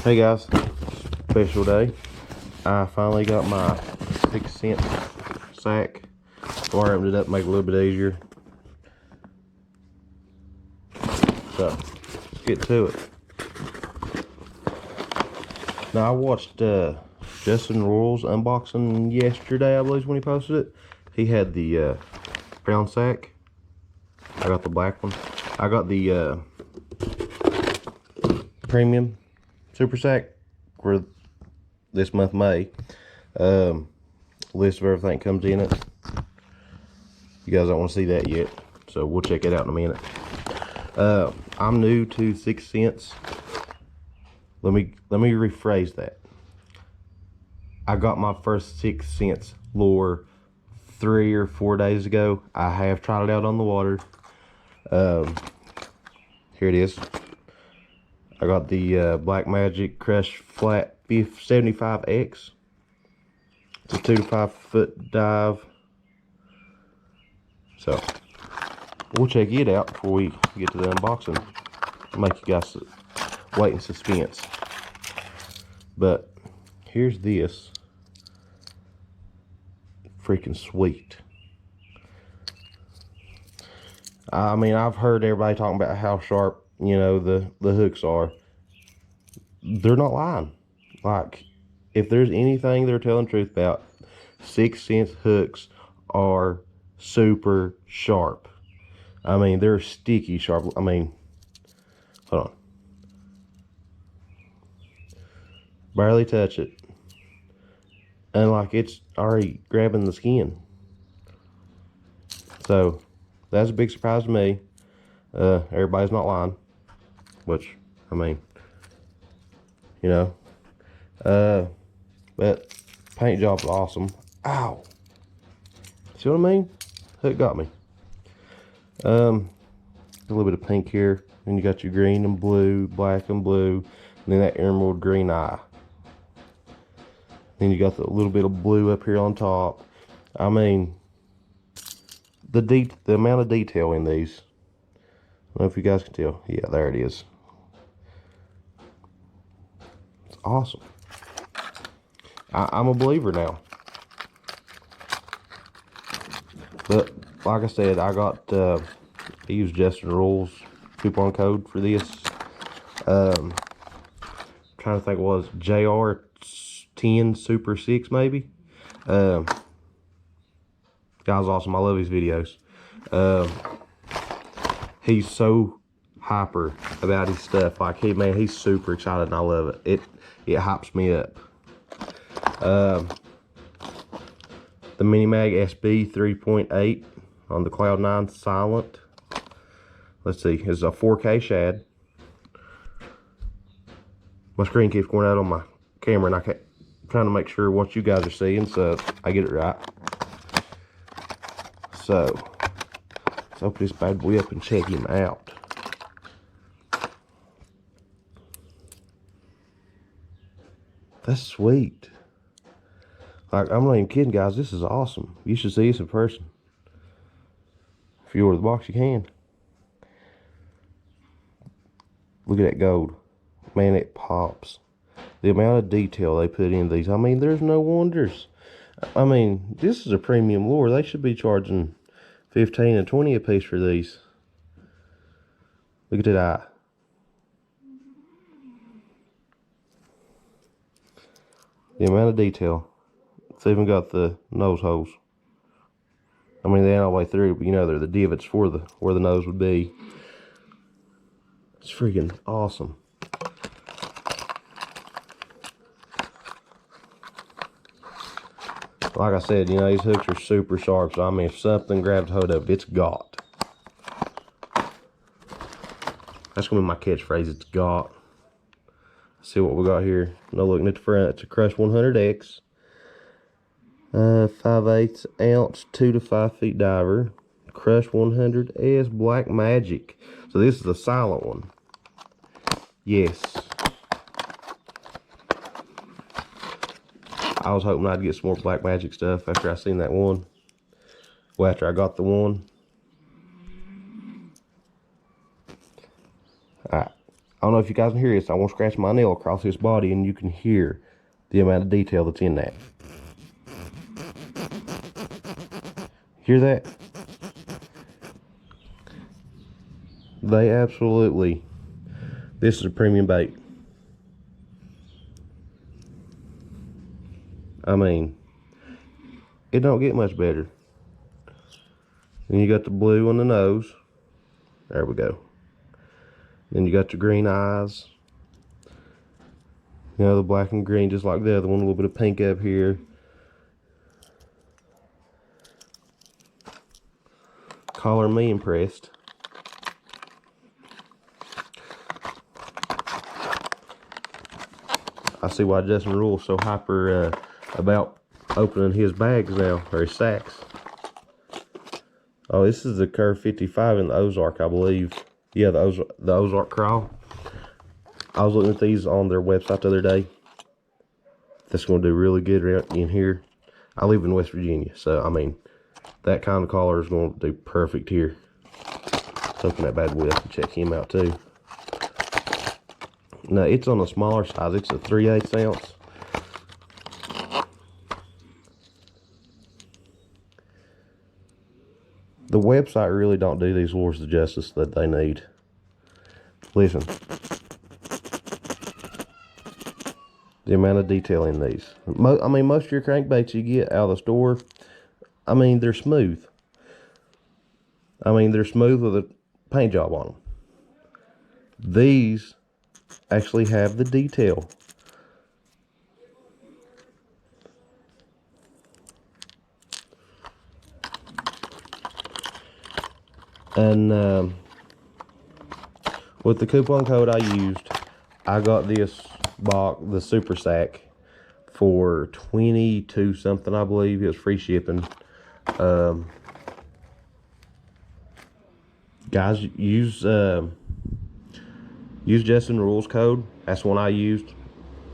Hey guys, special day. I finally got my 6 cent sack. Warmed it up, make it a little bit easier. So, let's get to it. Now I watched Justin Royals unboxing yesterday, I believe, when he posted it. He had the brown sack. I got the black one. I got the premium super sack for this month, May. List of everything comes in it. You guys don't want to see that yet, so we'll check it out in a minute. I'm new to 6 cents. Let me rephrase that. I got my first 6 cents lure 3 or 4 days ago. I have tried it out on the water. Here it is. I got the Black Magic Crush Flat 75X. It's a 2 to 5 foot dive. So we'll check it out before we get to the unboxing. Make you guys wait in suspense. But here's this. Freaking sweet. I mean, I've heard everybody talking about how sharp, you know, the hooks are. They're not lying. Like, if there's anything they're telling the truth about, 6 cents hooks are super sharp. I mean, they're sticky sharp. I mean, hold on. Barely touch it. And like, it's already grabbing the skin. So, that's a big surprise to me. Everybody's not lying. Which, I mean, you know. But paint job's awesome. Ow. See what I mean? Hook got me. A little bit of pink here. Then you got your green and blue, black and blue, and then that emerald green eye. Then you got the little bit of blue up here on top. I mean, the amount of detail in these. I don't know if you guys can tell. Yeah, there it is. It's awesome. I'm a believer now. But like I said, I got I used Justin Royals coupon code for this. Trying to think, what was JR10 Super 6 maybe. Guy's awesome. I love his videos. He's so hyper about his stuff. Like, he's super excited, and I love it. It hypes me up. The Mini Mag SB 3.8 on the Cloud9 Silent. Let's see, it's a 4K shad. My screen keeps going out on my camera, and I'm trying to make sure what you guys are seeing, so I get it right. So, let's open this bad boy up and check him out. That's sweet. Like, I'm not even kidding, guys. This is awesome. You should see this in person. If you order the box, you can. Look at that gold. Man, it pops. The amount of detail they put in these. I mean, there's no wonders. I mean, this is a premium lure. They should be charging 15 and 20 a piece for these. Look at that eye. The amount of detail. It's even got the nose holes. I mean, they ain't all the way through, but you know, they're the divots for where the nose would be. It's freaking awesome. Like I said, you know, these hooks are super sharp. So I mean, if something grabs hold of it, it's got. That's gonna be my catchphrase. It's got. See what we got here. No, looking at the front, it's a Crush 100X. 5/8 ounce, 2 to 5 feet diver. Crush 100S Black Magic. So this is the silent one. Yes. I was hoping I'd get some more Black Magic stuff after I seen that one. Well, after I got the one. Alright. I don't don't know if you guys can hear this. I want to scratch my nail across his body and you can hear the amount of detail that's in that. Hear that? They absolutely, this is a premium bait. I mean, it don't get much better. Then you got the blue on the nose. There we go. Then you got your green eyes. You know, the black and green just like the other one. A little bit of pink up here. Collar me impressed. I see why Justin Rule's so hyper about opening his bags now, or his sacks. Oh, this is the Curve 55 in the Ozark, I believe. Yeah, the Ozark Crawl. I was looking at these on their website the other day. That's going to do really good in here. I live in West Virginia, so I mean, that kind of collar is going to do perfect here. Let's open that bad boy up and check him out too. No, it's on a smaller size. It's a 3/8 ounce. The website really don't do these lures the justice that they need. Listen. The amount of detail in these. I mean, most of your crankbaits you get out of the store, I mean, they're smooth. I mean, they're smooth with a paint job on them. These actually have the detail. And with the coupon code I used, I got this box, the Super Sack, for $22 something, I believe. It was free shipping. Guys, use Justin Rule's code. That's the one I used.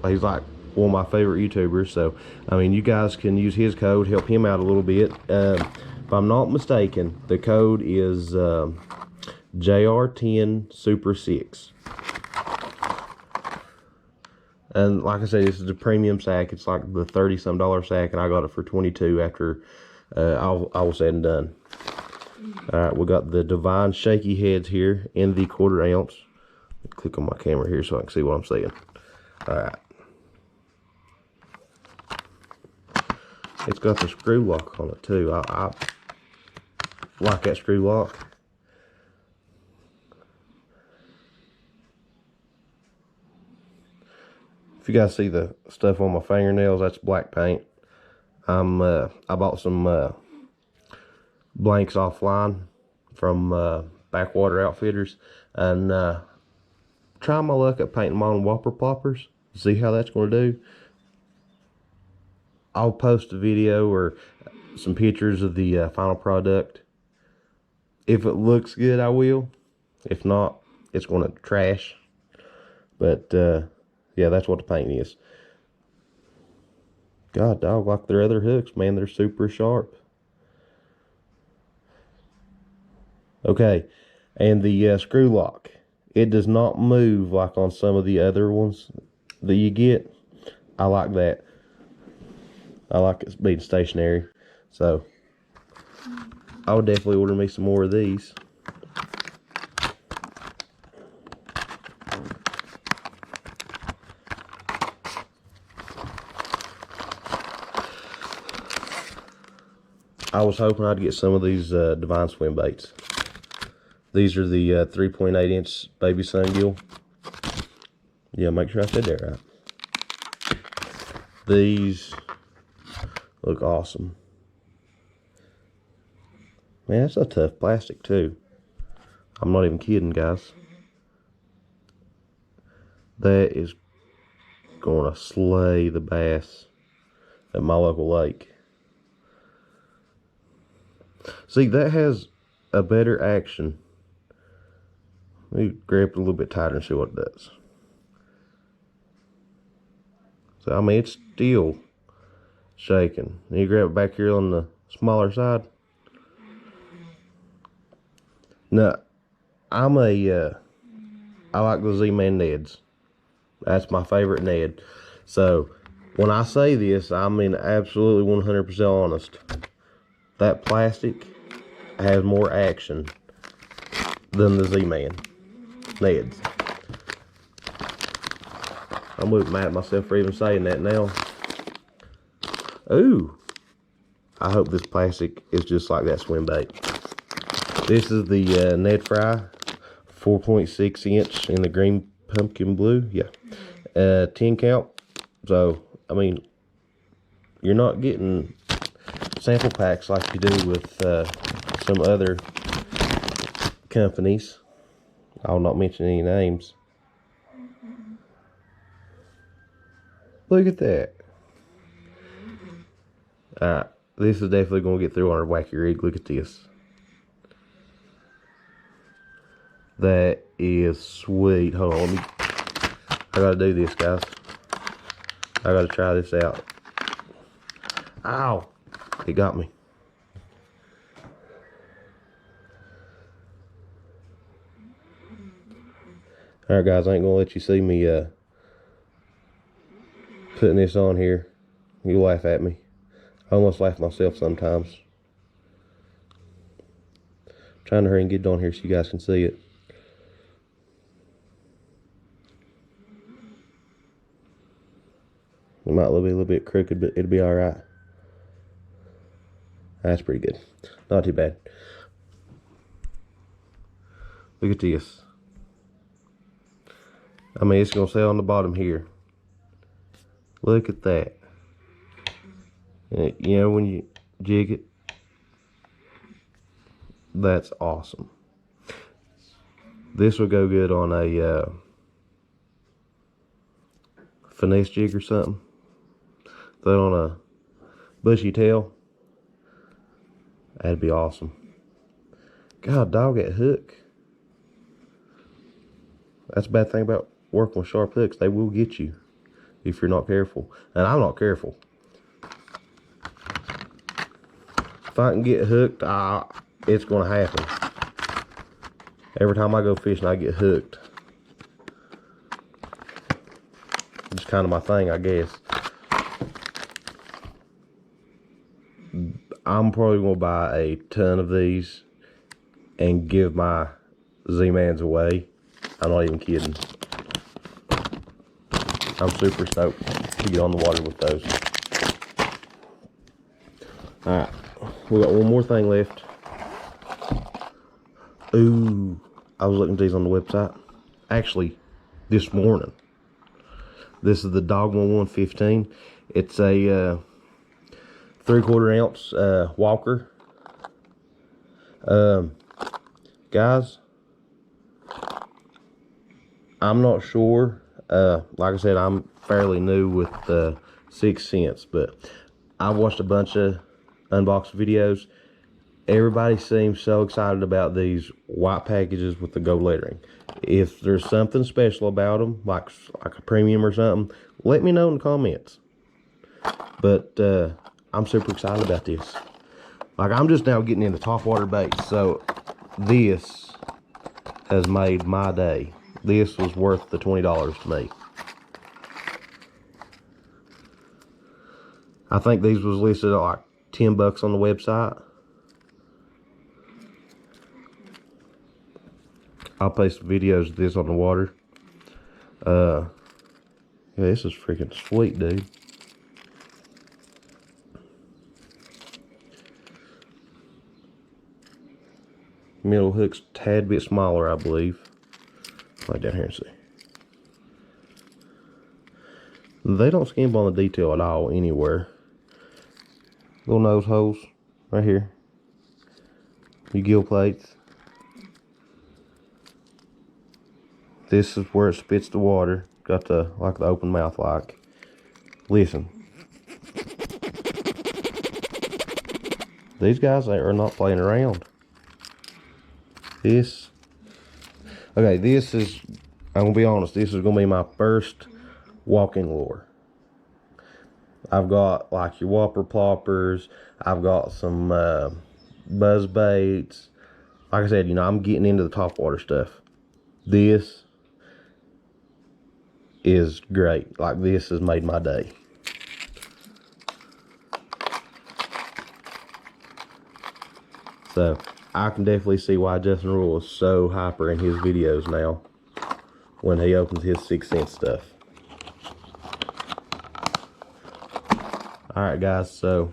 He's like one of my favorite YouTubers, so I mean, you guys can use his code, help him out a little bit. If I'm not mistaken, the code is JR10 Super 6. And like I said, this is a premium sack. It's like the $30-some sack, and I got it for $22 after all was said and done. All right, we got the Divine Shaky Heads here in the 1/4 ounce. Click on my camera here so I can see what I'm saying. All right. It's got the screw lock on it too. I like that screw lock. If you guys see the stuff on my fingernails, that's black paint. I bought some blanks offline from Backwater Outfitters, and trying my luck at painting them on Whopper Ploppers. See how that's going to do. I'll post a video or some pictures of the final product. If it looks good, I will. If not, it's going to trash. But yeah, that's what the paint is. God, dog, like their other hooks, man, they're super sharp. Okay, and the screw lock. It does not move like on some of the other ones that you get. I like that. I like it being stationary. So, I would definitely order me some more of these. I was hoping I'd get some of these Divine Swim baits. These are the 3.8 inch baby sungill. Yeah, make sure I said that right. These look awesome. Man, that's a tough plastic too. I'm not even kidding, guys. That is going to slay the bass at my local lake. See, that has a better action. Let me grab it a little bit tighter and see what it does. So, I mean, it's still shaking. You grab it back here on the smaller side. Now, I'm a I like the Z-Man Neds. That's my favorite Ned. So when I say this, I mean absolutely 100% honest. That plastic has more action than the Z-Man Neds. I'm mad at myself for even saying that now. Ooh. I hope this plastic is just like that swim bait. This is the Ned Fry 4.6 inch in the green pumpkin blue. Yeah. 10 count. So, I mean, you're not getting sample packs like you do with some other companies. I'll not mention any names. Look at that. Alright, this is definitely going to get through on our wacky rig. Look at this. That is sweet. Hold on, I gotta do this, guys. I gotta try this out. Ow! It got me. Alright, guys, I ain't gonna let you see me putting this on here. You laugh at me. I almost laugh myself sometimes. I'm trying to hurry and get it on here so you guys can see it. It might be a little bit crooked, but it'll be alright. That's pretty good. Not too bad. Look at this. I mean, it's going to say on the bottom here. Look at that. You know, when you jig it, that's awesome. This will go good on a finesse jig or something. Throw it on a bushy tail. That'd be awesome. God, dog, that hook. That's a bad thing about working with sharp hooks. They will get you if you're not careful. And I'm not careful. If I can get hooked, it's going to happen. Every time I go fishing, I get hooked. It's kind of my thing, I guess. I'm probably going to buy a ton of these and give my Z-Mans away. I'm not even kidding. I'm super stoked to get on the water with those. Alright, we got one more thing left. Ooh, I was looking at these on the website. Actually, this morning. This is the Dogma 115. It's a 3/4 ounce walker. Guys, I'm not sure. Like I said, I'm fairly new with 6th Sense, but I've watched a bunch of unboxing videos. Everybody seems so excited about these white packages with the gold lettering. If there's something special about them, like a premium or something, let me know in the comments. But I'm super excited about this. Like, I'm just now getting into top water baits, so this has made my day. This was worth the $20 to me. I think these was listed at like $10 on the website. I'll post videos of this on the water. Yeah, this is freaking sweet, dude. Middle hook's a tad bit smaller, I believe. Right down here and see. They don't skimp on the detail at all anywhere. Little nose holes right here. Your gill plates. This is where it spits the water. Got the open mouth like. Listen. These guys are not playing around. Okay, this is, I'm gonna be honest, this is gonna be my first walking lure. I've got like your whopper ploppers, I've got some buzz baits. Like I said, you know, I'm getting into the top water stuff. This is great. Like, this has made my day. So I can definitely see why Justin Rule is so hyper in his videos now when he opens his 6 cent stuff. Alright guys, so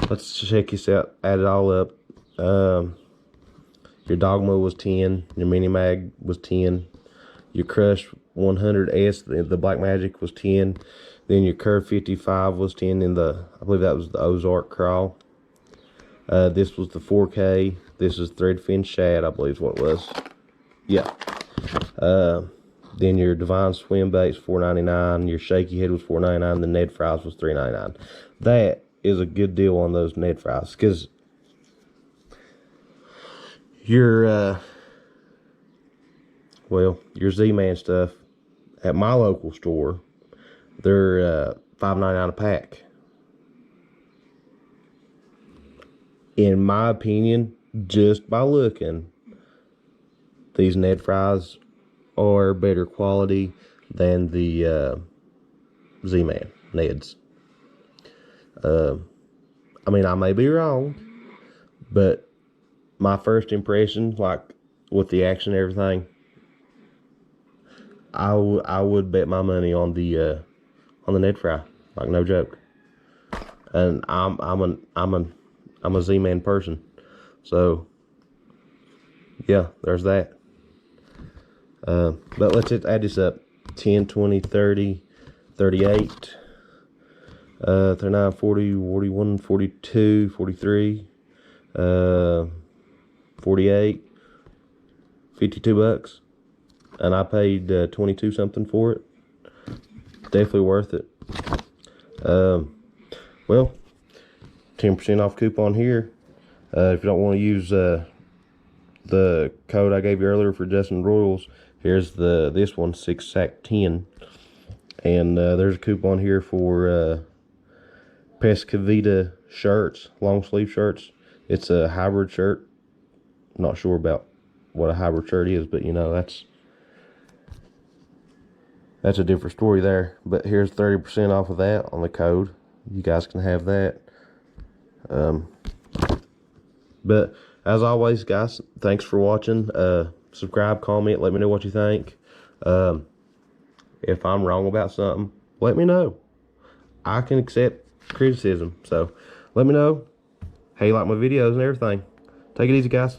let's check this out, add it all up. Your Dogma was 10, your Mini Mag was 10, your Crush 100S, the Black Magic was 10, then your Curve 55 was 10 in the, I believe that was the Ozark Crawl. This was the 4K. This is Threadfin Shad, I believe is what it was. Yeah. Then your Divine Swim Bait's $4.99. Your Shaky Head was $4.99. The Ned Fries was $3.99. That is a good deal on those Ned Fries, because your well, your Z-Man stuff at my local store, they're $5.99 a pack. In my opinion, just by looking, these Ned Fries are better quality than the Z-Man Neds. I mean, I may be wrong, but my first impression, like with the action and everything, I would bet my money on the Ned Fry, like no joke. And I'm a Z-Man person, so yeah, there's that. But let's just add this up: 10, 20, 30, 38, 39, 40, 41, 42, 43, 48, 52 bucks, and I paid 22 something for it. Definitely worth it. Well, 10% off coupon here. If you don't want to use the code I gave you earlier for Justin Royals, here's this one, 6SAC10, and there's a coupon here for Pescavita shirts, long sleeve shirts. It's a hybrid shirt. Not sure about what a hybrid shirt is, but you know, that's a different story there. But here's 30% off of that on the code. You guys can have that. But as always, guys, thanks for watching. Subscribe, comment, let me know what you think. If I'm wrong about something, let me know. I can accept criticism, so let me know how you like my videos and everything. Take it easy, guys.